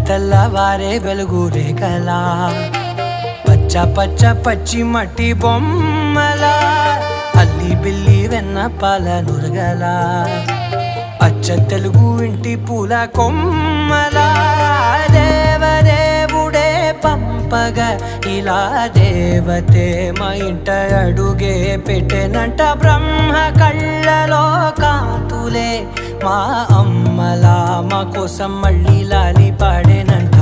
తెల్లవారే వెలుగు రేఖలా పచ్చ పచ్చ పచ్చి మట్టి బొమ్మలా అల్లి బిల్లి వెన్న పాల నురగలా అచ్చ తెలుగు ఇంటి పూల కొమ్మలా దేవదేవుడే పంపగా ఇలా దేవతే మా ఇంట అడుగే పెట్టెనంట బ్రహ్మ కళ్ళలో కాంతులే మా అమ్మలా మా కోసం మళ్ళీ లాలి పాడేనంట.